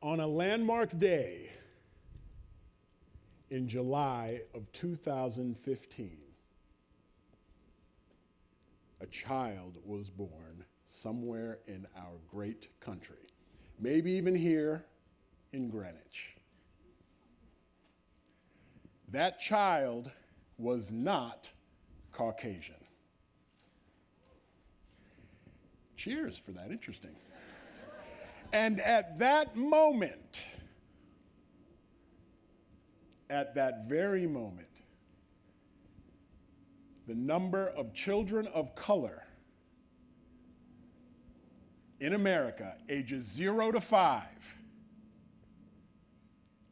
On a landmark day in July of 2015, a child was born somewhere in our great country, maybe even here in Greenwich. That child was not Caucasian. Cheers for that, interesting. And at that moment, at that very moment, the number of children of color in America, ages 0 to 5,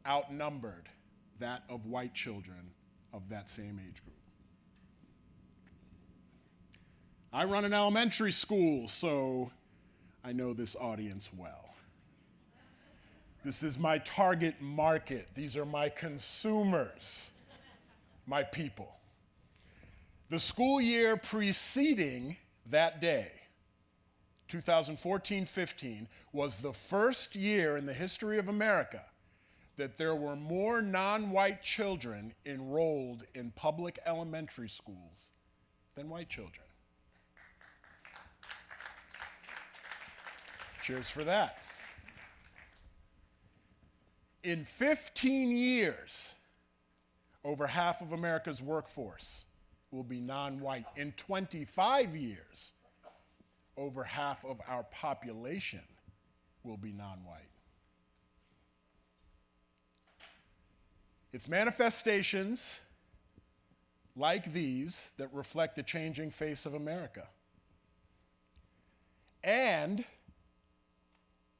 outnumbered that of white children of that same age group. I run an elementary school, so I know this audience well. This is my target market. These are my consumers, my people. The school year preceding that day, 2014-15, was the first year in the history of America that there were more non-white children enrolled in public elementary schools than white children. Cheers for that. In 15 years, over half of America's workforce will be non-white. In 25 years, over half of our population will be non-white. It's manifestations like these that reflect the changing face of America. And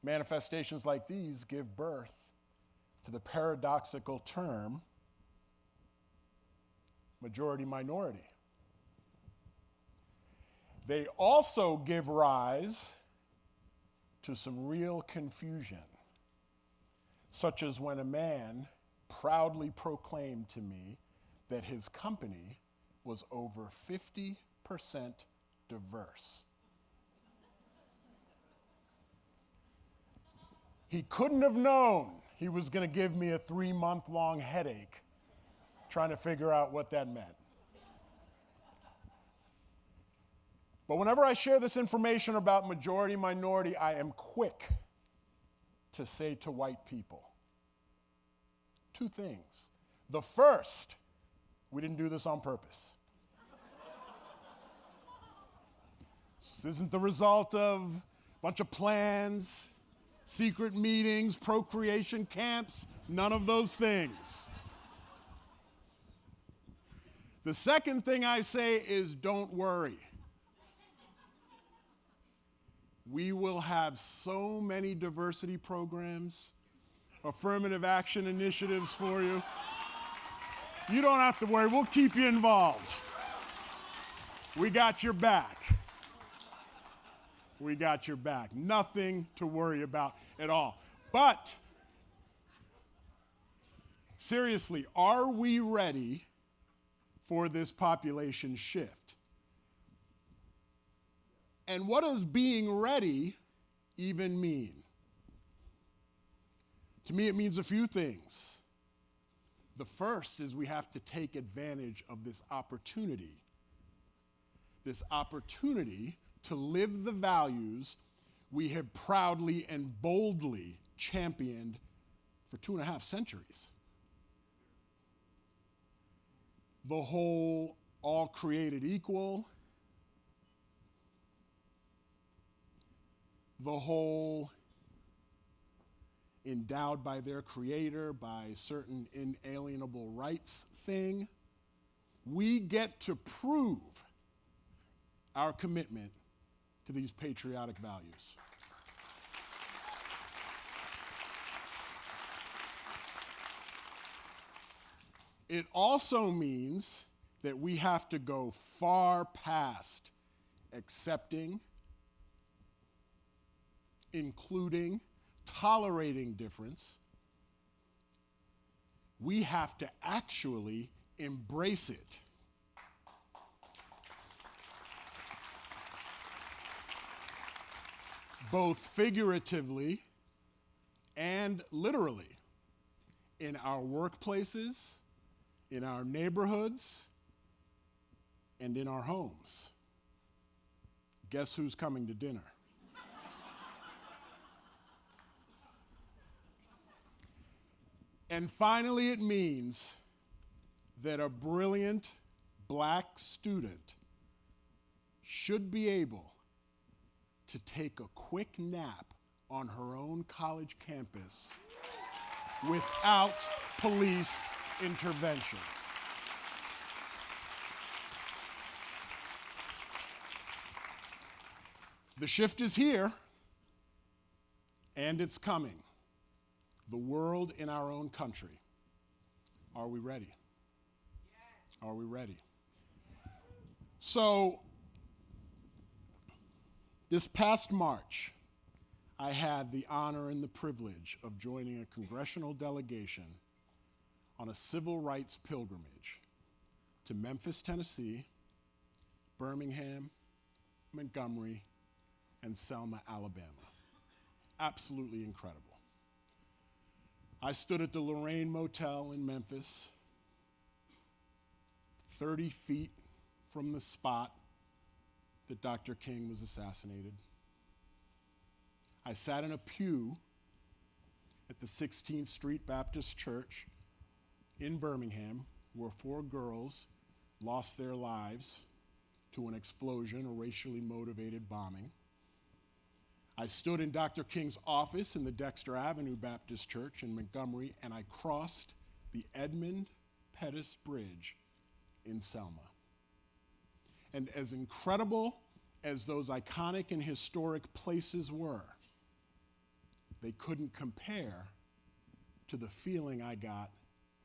manifestations like these give birth to the paradoxical term majority-minority. They also give rise to some real confusion, such as when a man proudly proclaimed to me that his company was over 50% diverse. He couldn't have known he was going to give me a 3-month-long headache trying to figure out what that meant. But whenever I share this information about majority-minority, I am quick to say to white people 2 things. The first, we didn't do this on purpose. This isn't the result of a bunch of plans, secret meetings, procreation camps, none of those things. The second thing I say is don't worry. We will have so many diversity programs, affirmative action initiatives for you. You don't have to worry, we'll keep you involved. We got your back. We got your back. Nothing to worry about at all. But, seriously, are we ready for this population shift? And what does being ready even mean? To me, it means a few things. The first is we have to take advantage of this opportunity to live the values we have proudly and boldly championed for 2.5 centuries. The whole all created equal, the whole endowed by their creator by certain inalienable rights thing. We get to prove our commitment to these patriotic values. It also means that we have to go far past accepting, including, tolerating difference. We have to actually embrace it. Both figuratively and literally in our workplaces, in our neighborhoods, and in our homes. Guess who's coming to dinner? And finally, it means that a brilliant black student should be able to take a quick nap on her own college campus without police intervention. The shift is here, and it's coming. The world in our own country. Are we ready? Yes. Are we ready? So, this past March, I had the honor and the privilege of joining a congressional delegation on a civil rights pilgrimage to Memphis, Tennessee, Birmingham, Montgomery, and Selma, Alabama. Absolutely incredible. I stood at the Lorraine Motel in Memphis, 30 feet from the spot that Dr. King was assassinated. I sat in a pew at the 16th Street Baptist Church in Birmingham, where 4 girls lost their lives to an explosion, a racially motivated bombing. I stood in Dr. King's office in the Dexter Avenue Baptist Church in Montgomery, and I crossed the Edmund Pettus Bridge in Selma. And as incredible as those iconic and historic places were, they couldn't compare to the feeling I got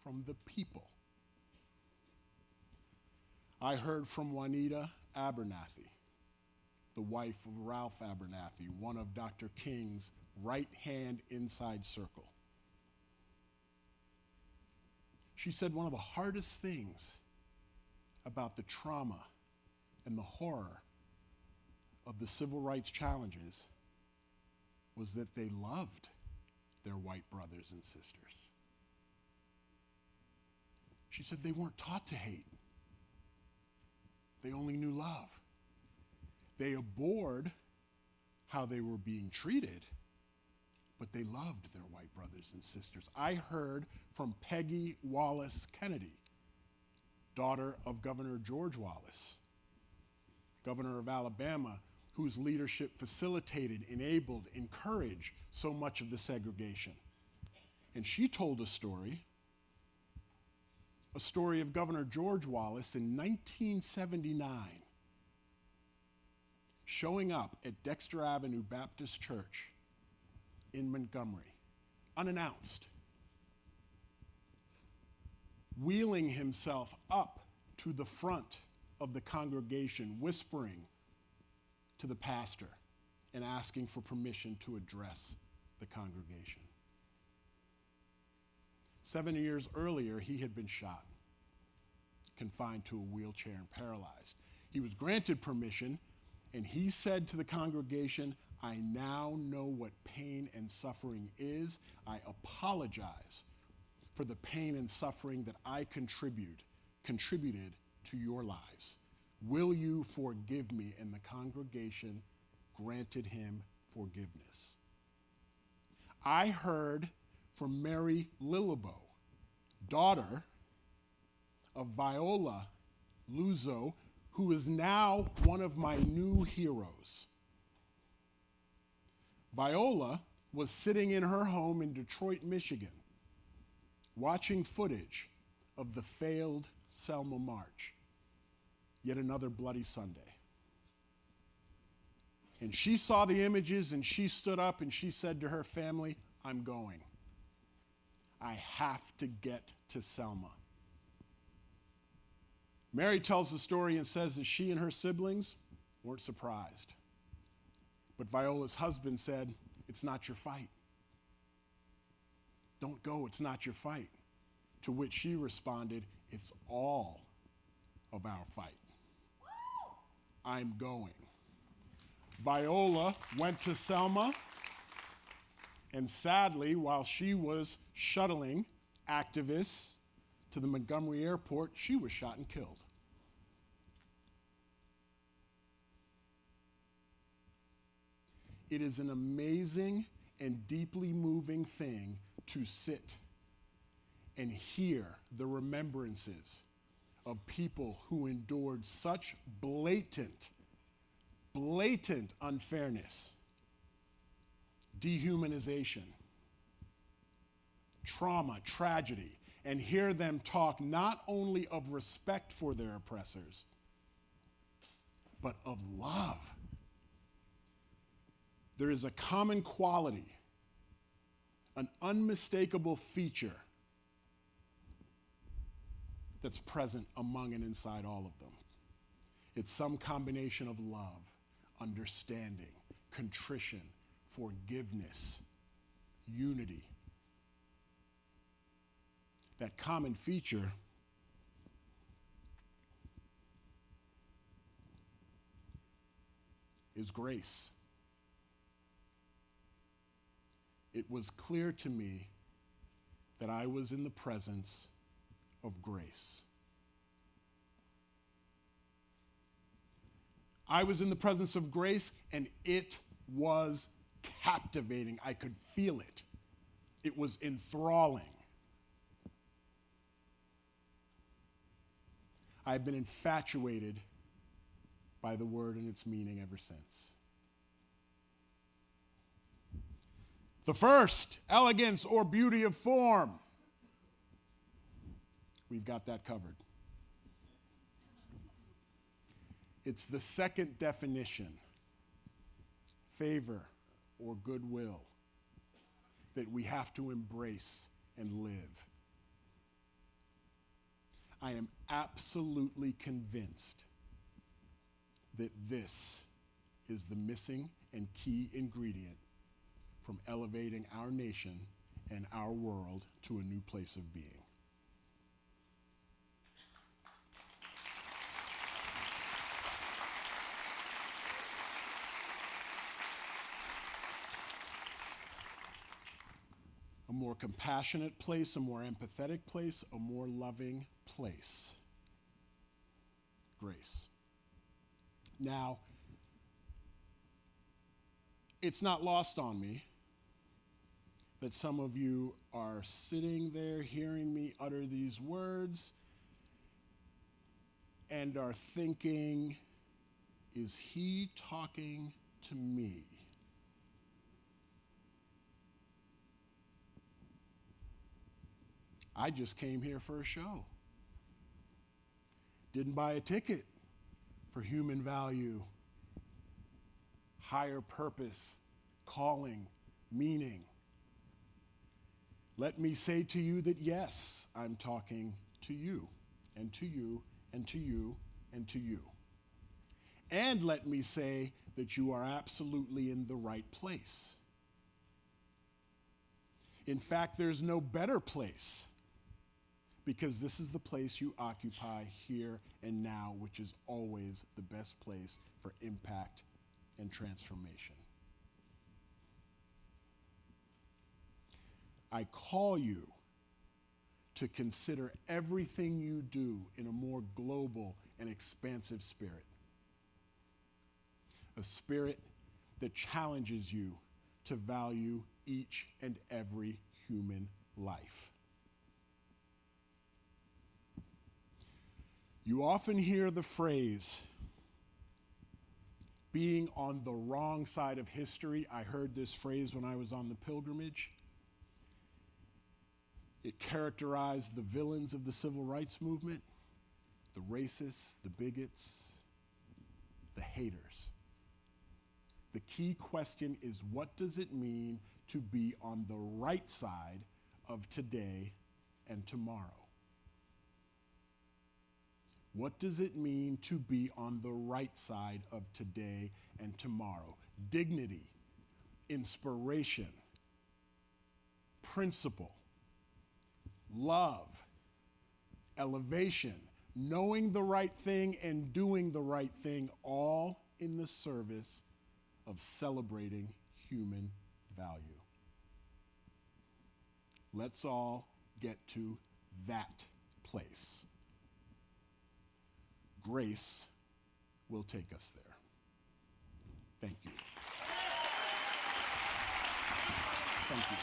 from the people. I heard from Juanita Abernathy, the wife of Ralph Abernathy, one of Dr. King's right-hand inside circle. She said one of the hardest things about the trauma and the horror of the civil rights challenges was that they loved their white brothers and sisters. She said they weren't taught to hate. They only knew love. They abhorred how they were being treated, but they loved their white brothers and sisters. I heard from Peggy Wallace Kennedy, daughter of Governor George Wallace, governor of Alabama, whose leadership facilitated, enabled, encouraged so much of the segregation. And she told a story of Governor George Wallace in 1979, showing up at Dexter Avenue Baptist Church in Montgomery, unannounced, wheeling himself up to the front of the congregation, whispering to the pastor and asking for permission to address the congregation. 7 years earlier, he had been shot, confined to a wheelchair and paralyzed. He was granted permission, and he said to the congregation, "I now know what pain and suffering is. I apologize for the pain and suffering that I contributed to your lives. Will you forgive me?" And the congregation granted him forgiveness. I heard from Mary Lilleboe, daughter of Viola Luzo, who is now one of my new heroes. Viola was sitting in her home in Detroit, Michigan, watching footage of the failed Selma March, yet another bloody Sunday. And she saw the images and she stood up and she said to her family, "I'm going. I have to get to Selma." Mary tells the story and says that she and her siblings weren't surprised. But Viola's husband said, "It's not your fight. Don't go, it's not your fight." To which she responded, "It's all of our fight. I'm going." Viola went to Selma, And sadly, while she was shuttling activists to the Montgomery airport, she was shot and killed. It is an amazing and deeply moving thing to sit and hear the remembrances of people who endured such blatant unfairness, dehumanization, trauma, tragedy, and hear them talk not only of respect for their oppressors, but of love. There is a common quality, an unmistakable feature that's present among and inside all of them. It's some combination of love, understanding, contrition, forgiveness, unity. That common feature is grace. It was clear to me that I was in the presence of grace. I was in the presence of grace, and it was captivating. I could feel it. It was enthralling. I've been infatuated by the word and its meaning ever since. The first, elegance or beauty of form. We've got that covered. It's the second definition, favor or goodwill, that we have to embrace and live. I am absolutely convinced that this is the missing and key ingredient from elevating our nation and our world to a new place of being. A more compassionate place, a more empathetic place, a more loving place. Grace. Now, it's not lost on me that some of you are sitting there hearing me utter these words and are thinking, is he talking to me? I just came here for a show. Didn't buy a ticket for human value, higher purpose, calling, meaning. Let me say to you that yes, I'm talking to you, and to you, and to you, and to you. And let me say that you are absolutely in the right place. In fact, there's no better place, because this is the place you occupy here and now, which is always the best place for impact and transformation. I call you to consider everything you do in a more global and expansive spirit. A spirit that challenges you to value each and every human life. You often hear the phrase, being on the wrong side of history. I heard this phrase when I was on the pilgrimage. It characterized the villains of the civil rights movement, the racists, the bigots, the haters. The key question is, what does it mean to be on the right side of today and tomorrow? What does it mean to be on the right side of today and tomorrow? Dignity, inspiration, principle, love, elevation, knowing the right thing and doing the right thing, all in the service of celebrating human value. Let's all get to that place. Grace will take us there. Thank you. Thank you.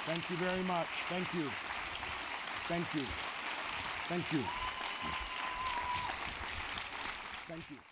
Thank you very much. Thank you. Thank you. Thank you. Thank you.